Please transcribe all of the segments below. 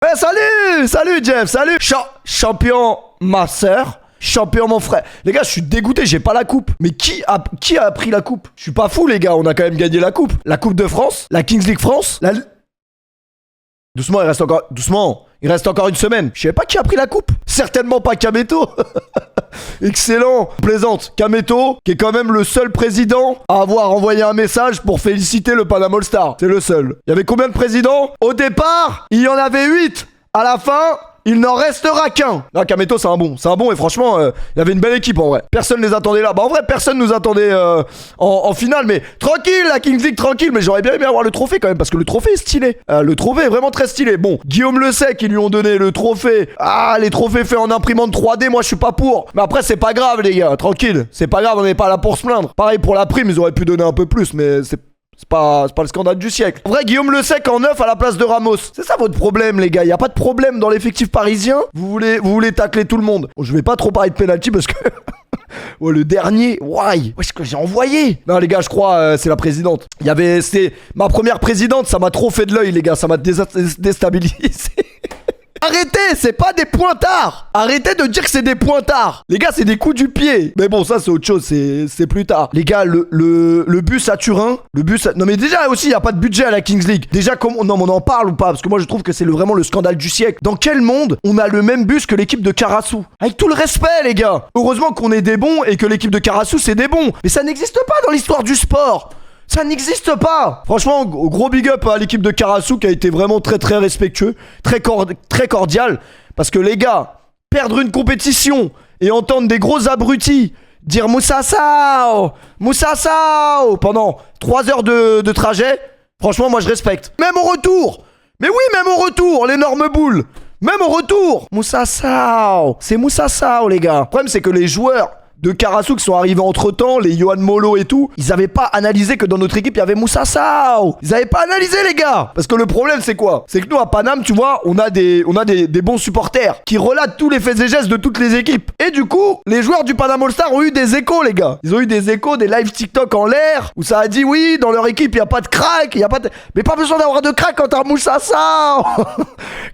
Eh salut Jeff, salut. Champion ma sœur, champion mon frère. Les gars, je suis dégoûté, j'ai pas la coupe. Mais qui a pris la coupe? Je suis pas fou les gars, on a quand même gagné la coupe. La coupe de France, la Kings League France, Doucement, il reste encore une semaine. Je savais pas qui a pris la coupe. Certainement pas Kameto. Excellent. Plaisante. Kameto, qui est quand même le seul président à avoir envoyé un message pour féliciter le Panama All Star. C'est le seul. Il y avait combien de présidents? Au départ, il y en avait 8. À la fin, il n'en restera qu'un. Non, Kameto, c'est un bon et franchement, il y avait une belle équipe en vrai. Personne les attendait là. Bah en vrai, personne nous attendait en finale, mais tranquille, la Kings League, tranquille. Mais j'aurais bien aimé avoir le trophée quand même, parce que le trophée est stylé. Le trophée est vraiment très stylé. Bon, Guillaume le sait qu'ils lui ont donné le trophée. Ah, les trophées faits en imprimante 3D, moi je suis pas pour. Mais après, c'est pas grave les gars, tranquille. C'est pas grave, on n'est pas là pour se plaindre. Pareil pour la prime, ils auraient pu donner un peu plus, mais c'est pas le scandale du siècle. En vrai, Guillaume le sait qu'en 9 à la place de Ramos. C'est ça votre problème, les gars. Y a pas de problème dans l'effectif parisien. Vous voulez tacler tout le monde. Bon, je vais pas trop parler de penalty parce que... ouais, le dernier, why? Qu'est-ce que j'ai envoyé? Non, les gars, je crois, c'est la présidente. C'était ma première présidente, ça m'a trop fait de l'œil, les gars. Ça m'a déstabilisé. Arrêtez, c'est pas des pointards. Arrêtez de dire que c'est des pointards. Les gars, c'est des coups du pied. Mais bon, ça c'est autre chose, c'est plus tard. Les gars, le bus à Turin, non mais déjà aussi, il y a pas de budget à la Kings League. Déjà, non, mais on en parle ou pas? Parce que moi, je trouve que c'est vraiment le scandale du siècle. Dans quel monde on a le même bus que l'équipe de Carassou? Avec tout le respect, les gars. Heureusement qu'on est des bons et que l'équipe de Carassou, c'est des bons. Mais ça n'existe pas dans l'histoire du sport. Ça n'existe pas. Franchement, gros big up à l'équipe de Carassou qui a été vraiment très très respectueux, très cordial. Parce que les gars, perdre une compétition et entendre des gros abrutis dire Moussa Sao pendant 3 heures de trajet, franchement moi je respecte. Même au retour. Mais oui, même au retour, l'énorme boule. Même au retour. Moussa Sao. C'est Moussa Sao les gars. Le problème c'est que les joueurs de Carassou qui sont arrivés entre temps, les Yohan Molo et tout, ils avaient pas analysé que dans notre équipe il y avait Moussa Sao. Ils avaient pas analysé les gars. Parce que le problème c'est quoi? C'est que nous à Paname, tu vois, on a des bons supporters qui relatent tous les faits et gestes de toutes les équipes. Et du coup, les joueurs du Panama All Star ont eu des échos les gars. Ils ont eu des échos, des lives TikTok en l'air où ça a dit oui, dans leur équipe il y a pas de crack, mais pas besoin d'avoir de crack quand t'as Moussa Sao.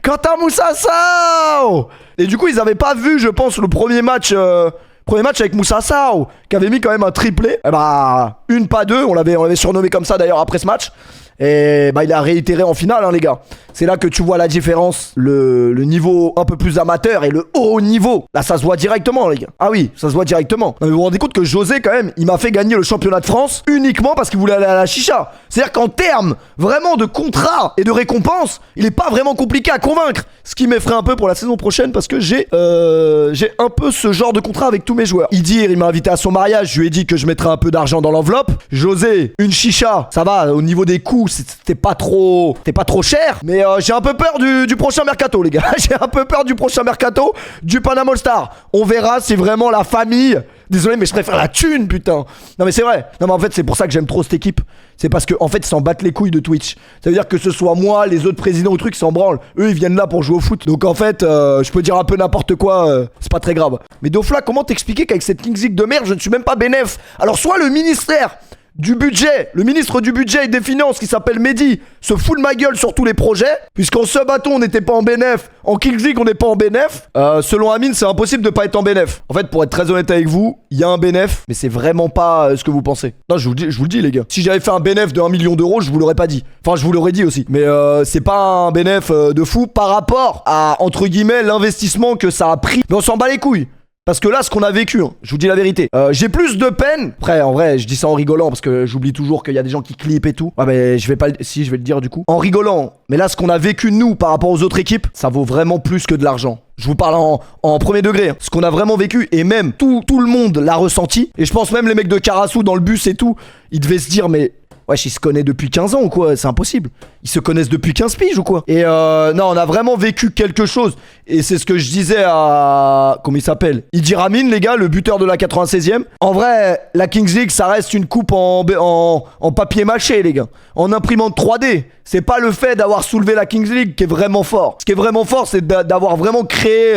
Quand t'as Moussa Sao. Et du coup, ils avaient pas vu, je pense, le premier match avec Moussa Sao, qui avait mis quand même un triplé. Eh bah, une pas deux, on l'avait surnommé comme ça d'ailleurs après ce match. Et bah il a réitéré en finale hein, les gars. C'est là que tu vois la différence, le niveau un peu plus amateur et le haut niveau. Là ça se voit directement les gars. Ah oui, ça se voit directement. Non, mais vous vous rendez compte que José quand même, il m'a fait gagner le championnat de France uniquement parce qu'il voulait aller à la chicha. C'est-à-dire qu'en termes vraiment de contrat et de récompense, il est pas vraiment compliqué à convaincre. Ce qui m'effraie un peu pour la saison prochaine parce que j'ai un peu ce genre de contrat avec tous mes joueurs. Idir, il m'a invité à son mariage, je lui ai dit que je mettrais un peu d'argent dans l'enveloppe. José, une chicha, ça va, au niveau des coûts, c'était pas trop cher, mais j'ai un peu peur du prochain mercato les gars. J'ai un peu peur du prochain mercato du Panama All Star. On verra si vraiment la famille... Désolé mais je préfère la thune putain. Non mais c'est vrai. Non mais en fait c'est pour ça que j'aime trop cette équipe. C'est parce que en fait ils s'en battent les couilles de Twitch. Ça veut dire que ce soit moi, les autres présidents ou trucs ils s'en branlent. Eux ils viennent là pour jouer au foot. Donc en fait je peux dire un peu n'importe quoi, c'est pas très grave. Mais Dofla, comment t'expliquer qu'avec cette Kings League de merde je ne suis même pas bénéf? Alors soit le ministère du budget, le ministre du budget et des finances qui s'appelle Mehdi se fout de ma gueule sur tous les projets, puisqu'en sub-bâton on n'était pas en bénéf, en Kings League on n'est pas en bénéf. Selon Amine c'est impossible de pas être en bénéf. En fait pour être très honnête avec vous, il y a un bénéf, mais c'est vraiment pas ce que vous pensez. Non je vous le dis les gars. Si j'avais fait un bénéf de 1 million d'euros, je vous l'aurais pas dit. Enfin je vous l'aurais dit aussi. Mais c'est pas un bénéf de fou par rapport à entre guillemets l'investissement que ça a pris. Mais on s'en bat les couilles. Parce que là, ce qu'on a vécu, hein, je vous dis la vérité, j'ai plus de peine. Après, en vrai, je dis ça en rigolant parce que j'oublie toujours qu'il y a des gens qui clippent et tout. Ouais, mais je vais pas si, je vais le dire du coup. En rigolant. Mais là, ce qu'on a vécu nous par rapport aux autres équipes, ça vaut vraiment plus que de l'argent. Je vous parle en premier degré. Hein. Ce qu'on a vraiment vécu et même tout le monde l'a ressenti. Et je pense même les mecs de Carassou dans le bus et tout, ils devaient se dire mais... Wesh, ils se connaissent depuis 15 ans ou quoi? C'est impossible. Ils se connaissent depuis 15 piges ou quoi? Et non, on a vraiment vécu quelque chose. Et c'est ce que je disais à... Comment il s'appelle? Idir Amin, les gars, le buteur de la 96e. En vrai, la Kings League, ça reste une coupe en papier mâché, les gars. En imprimante 3D. C'est pas le fait d'avoir soulevé la Kings League qui est vraiment fort. Ce qui est vraiment fort, c'est d'avoir vraiment créé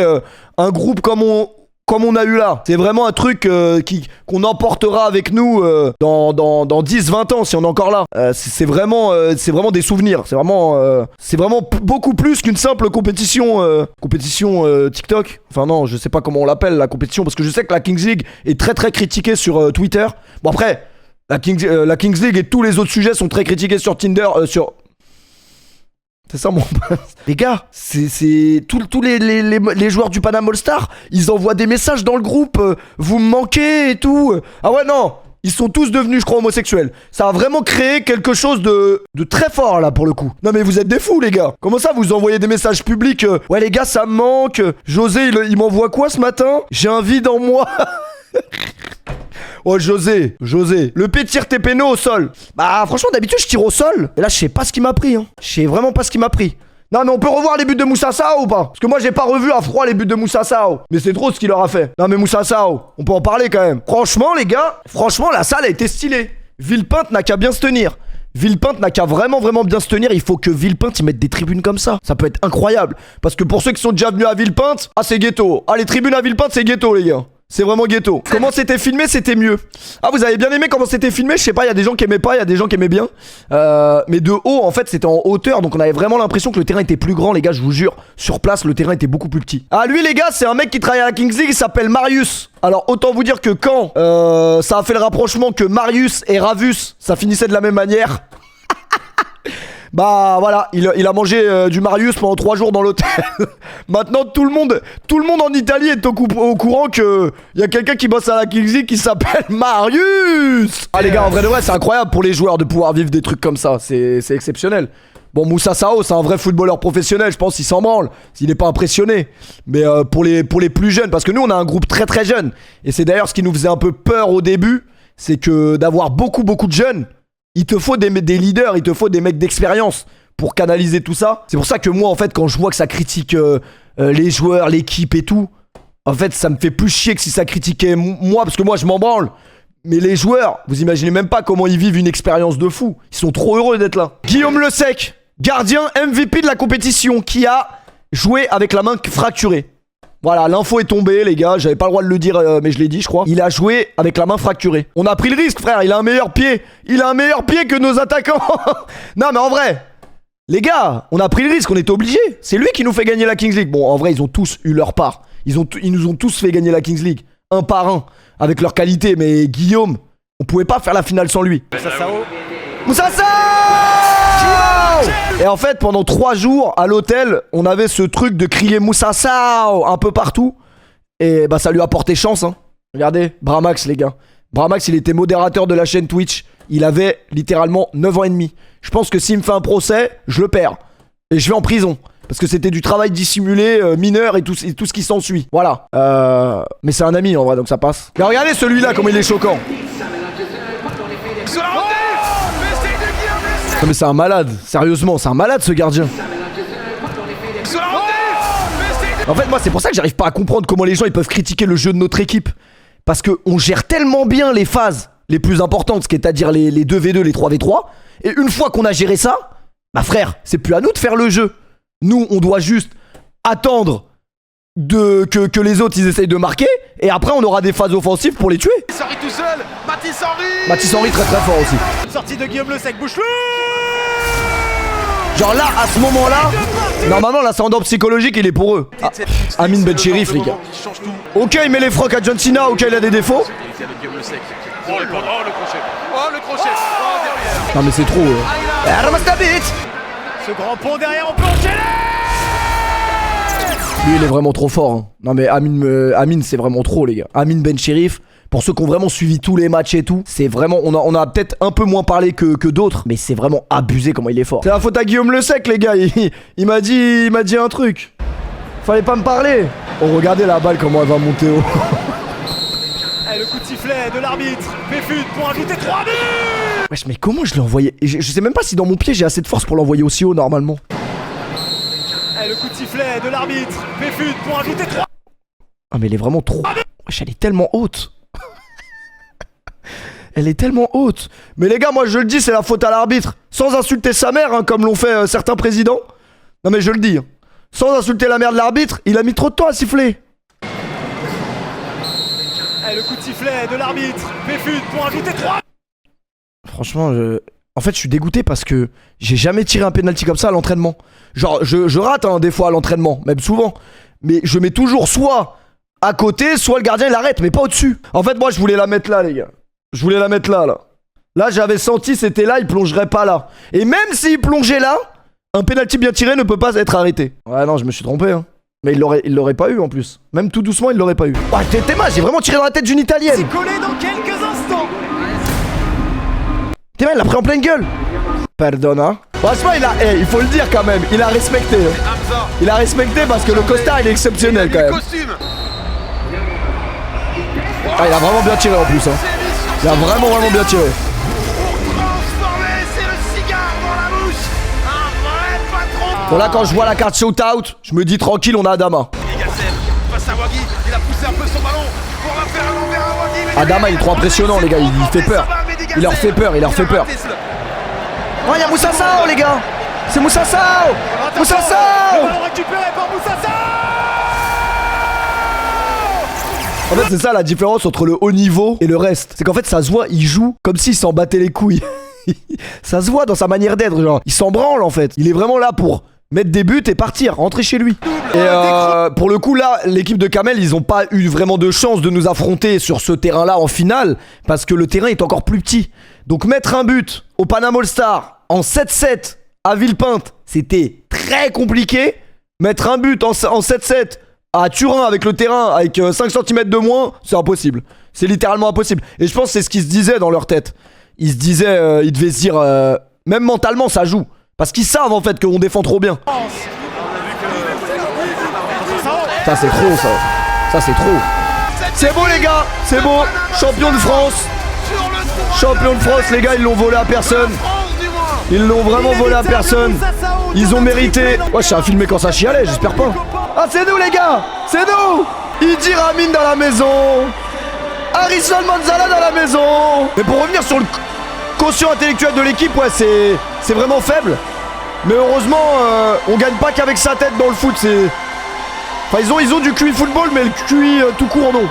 un groupe comme comme on a eu là. C'est vraiment un truc qu'on emportera avec nous dans 10-20 ans si on est encore là. C'est vraiment des souvenirs. C'est vraiment beaucoup plus qu'une simple compétition TikTok. Enfin non, je sais pas comment on l'appelle la compétition parce que je sais que la Kings League est très très critiquée sur Twitter. Bon après, la Kings League et tous les autres sujets sont très critiqués sur Tinder, sur... C'est ça mon... Les gars, c'est tous les joueurs du Panama All-Star, ils envoient des messages dans le groupe, vous me manquez et tout. Ah ouais non, ils sont tous devenus je crois homosexuels. Ça a vraiment créé quelque chose de très fort là pour le coup. Non mais vous êtes des fous les gars. Comment ça vous envoyez des messages publics ouais les gars ça me manque. José il m'envoie quoi ce matin? J'ai un vide en moi. Oh José, le P tire tes pénaux au sol. Bah franchement d'habitude je tire au sol. Et là je sais pas ce qui m'a pris hein. Je sais vraiment pas ce qui m'a pris. Non mais on peut revoir les buts de Moussa Sao ou pas? Parce que moi j'ai pas revu à froid les buts de Moussa Sao. Mais c'est trop ce qu'il leur a fait. Non mais Moussa Sao, on peut en parler quand même. Franchement les gars, la salle a été stylée. Villepinte n'a qu'à bien se tenir. Villepinte n'a qu'à vraiment bien se tenir. Il faut que Villepinte y mette des tribunes comme ça. Ça peut être incroyable. Parce que pour ceux qui sont déjà venus à Villepinte, ah c'est ghetto. Ah les tribunes à Villepinte c'est ghetto les gars. C'est vraiment ghetto. Comment c'était filmé, c'était mieux. Ah, vous avez bien aimé comment c'était filmé? Je sais pas, il y a des gens qui aimaient pas, il y a des gens qui aimaient bien. Mais de haut, en fait, c'était en hauteur. Donc on avait vraiment l'impression que le terrain était plus grand, les gars, je vous jure. Sur place, le terrain était beaucoup plus petit. Ah, lui, les gars, c'est un mec qui travaille à la Kings League, il s'appelle Marius. Alors, autant vous dire que quand ça a fait le rapprochement que Marius et Ravus, ça finissait de la même manière. Bah voilà, il a mangé du Marius pendant 3 jours dans l'hôtel. Maintenant tout le monde en Italie est au courant que y a quelqu'un qui bosse à la Kings League qui s'appelle Marius. Ah les gars, en vrai de vrai, c'est incroyable pour les joueurs de pouvoir vivre des trucs comme ça, c'est exceptionnel. Bon, Moussa Sao, c'est un vrai footballeur professionnel, je pense qu'il s'en branle, s'il n'est pas impressionné. Mais pour les plus jeunes, parce que nous on a un groupe très très jeune, et c'est d'ailleurs ce qui nous faisait un peu peur au début, c'est que d'avoir beaucoup de jeunes. Il te faut des leaders, il te faut des mecs d'expérience pour canaliser tout ça. C'est pour ça que moi, en fait, quand je vois que ça critique les joueurs, l'équipe et tout, en fait, ça me fait plus chier que si ça critiquait moi, parce que moi, je m'en branle. Mais les joueurs, vous imaginez même pas comment ils vivent une expérience de fou. Ils sont trop heureux d'être là. Guillaume Le Sec, gardien MVP de la compétition, qui a joué avec la main fracturée. Voilà, l'info est tombée, les gars. J'avais pas le droit de le dire, mais je l'ai dit, je crois. Il a joué avec la main fracturée. On a pris le risque, frère. Il a un meilleur pied. Il a un meilleur pied que nos attaquants. Non, mais en vrai, les gars, on a pris le risque. On était obligés. C'est lui qui nous fait gagner la Kings League. Bon, en vrai, ils ont tous eu leur part. Ils nous ont tous fait gagner la Kings League. Un par un. Avec leur qualité. Mais Guillaume, on pouvait pas faire la finale sans lui. Moussa Sao! Et en fait, pendant 3 jours à l'hôtel, on avait ce truc de crier Moussa Sao un peu partout. Et bah, ça lui a porté chance, hein. Regardez, Bramax, les gars. Bramax, il était modérateur de la chaîne Twitch. Il avait littéralement 9 ans et demi. Je pense que s'il me fait un procès, je le perds. Et je vais en prison. Parce que c'était du travail dissimulé, mineur et tout ce qui s'ensuit. Voilà. Mais c'est un ami en vrai, donc ça passe. Mais regardez celui-là, comme il est choquant. Non mais c'est un malade, sérieusement, c'est un malade ce gardien. En fait moi c'est pour ça que j'arrive pas à comprendre comment les gens ils peuvent critiquer le jeu de notre équipe. Parce qu'on gère tellement bien les phases les plus importantes, c'est-à-dire les 2v2, les 3v3. Et une fois qu'on a géré ça, bah frère, c'est plus à nous de faire le jeu. Nous on doit juste attendre que les autres ils essayent de marquer. Et après on aura des phases offensives pour les tuer. Henry tout seul, Mathis Henry très très fort aussi. Sortie de Guillaume Le Sec, bouche-le. Genre là, à ce moment-là, normalement l'ascendant psychologique il est pour eux. Ah, Amin Ben Chérif les gars. Ok il met les frocs à John Cena, ok il a des défauts. Oh le crochet. Oh le crochet. Oh derrière. Non mais c'est trop. Ce grand pont derrière, on peut enchaîner. Lui il est vraiment trop fort hein. Non mais Amin c'est vraiment trop les gars. Amin Ben Chérif, pour ceux qui ont vraiment suivi tous les matchs et tout, c'est vraiment, on a peut-être un peu moins parlé que d'autres, mais c'est vraiment abusé comment il est fort. C'est la faute à Guillaume Le Sec les gars, il m'a dit un truc. Fallait pas me parler. Oh regardez la balle comment elle va monter haut. Le coup de sifflet de l'arbitre, Péfut pour ajouter 3 buts. Wesh mais comment je l'ai envoyé? Je sais même pas si dans mon pied j'ai assez de force pour l'envoyer aussi haut normalement. Le coup de sifflet de l'arbitre, Péfut pour ajouter 3. Ah mais elle est vraiment trop. Wesh elle est tellement haute. Elle est tellement haute. Mais les gars, moi je le dis, c'est la faute à l'arbitre. Sans insulter sa mère, hein, comme l'ont fait certains présidents. Non mais je le dis. Hein. Sans insulter la mère de l'arbitre, il a mis trop de temps à siffler. Allez, le coup de sifflet de l'arbitre. Péfut pour ajouter 3. Franchement, en fait, je suis dégoûté parce que j'ai jamais tiré un penalty comme ça à l'entraînement. Genre, je rate hein, des fois à l'entraînement, même souvent. Mais je mets toujours soit à côté, soit le gardien il arrête, mais pas au-dessus. En fait, moi, je voulais la mettre là, les gars. Je voulais la mettre là, là. Là, j'avais senti, c'était là, il plongerait pas là. Et même s'il plongeait là, un penalty bien tiré ne peut pas être arrêté. Ouais, non, je me suis trompé, hein. Mais il l'aurait pas eu en plus. Même tout doucement, il l'aurait pas eu. Ouais, t'es mal, j'ai vraiment tiré dans la tête d'une italienne. C'est collé dans quelques instants. T'es mal, il l'a pris en pleine gueule. Pardonna. Franchement, il faut le dire quand même, il a respecté. Il a respecté parce que le costard, il est exceptionnel quand même. Ah, il a vraiment bien tiré en plus, hein. Il a vraiment bien tiré. Bon là quand je vois la carte shootout, je me dis tranquille on a Adama. Adama il est trop impressionnant les gars, il fait peur. Il leur fait peur. Oh y'a Moussa Sao les gars. C'est Moussa Sao. Moussa Sao. Récupéré par Moussa Sao. En fait c'est ça la différence entre le haut niveau et le reste. C'est qu'en fait ça se voit, il joue comme s'il s'en battait les couilles. Ça se voit dans sa manière d'être, genre il s'en branle en fait. Il est vraiment là pour mettre des buts et partir, rentrer chez lui. Et pour le coup là, l'équipe de Kamel, ils ont pas eu vraiment de chance de nous affronter sur ce terrain-là en finale, parce que le terrain est encore plus petit. Donc mettre un but au Panama All-Star en 7-7 à Villepinte, c'était très compliqué. Mettre un but en 7-7 à Turin avec le terrain avec 5 cm de moins, c'est impossible. C'est littéralement impossible. Et je pense que c'est ce qu'ils se disaient dans leur tête. Ils se disaient, ils devaient se dire, même mentalement ça joue. Parce qu'ils savent en fait qu'on défend trop bien. Ça c'est trop ça. Ça c'est trop. C'est beau les gars, c'est beau. Champion de France. Champion de France les gars, ils l'ont volé à personne. Ils l'ont vraiment volé à personne. Ils ont mérité. Ouais, j'ai filmé quand ça chialait, j'espère pas. Ah c'est nous les gars, c'est nous. Idi Ramin dans la maison. Harrison Manzala dans la maison. Mais pour revenir sur le quotient intellectuel de l'équipe, ouais, c'est vraiment faible. Mais heureusement, on gagne pas qu'avec sa tête dans le foot. Enfin, ils ont du QI football, mais le QI tout court, non.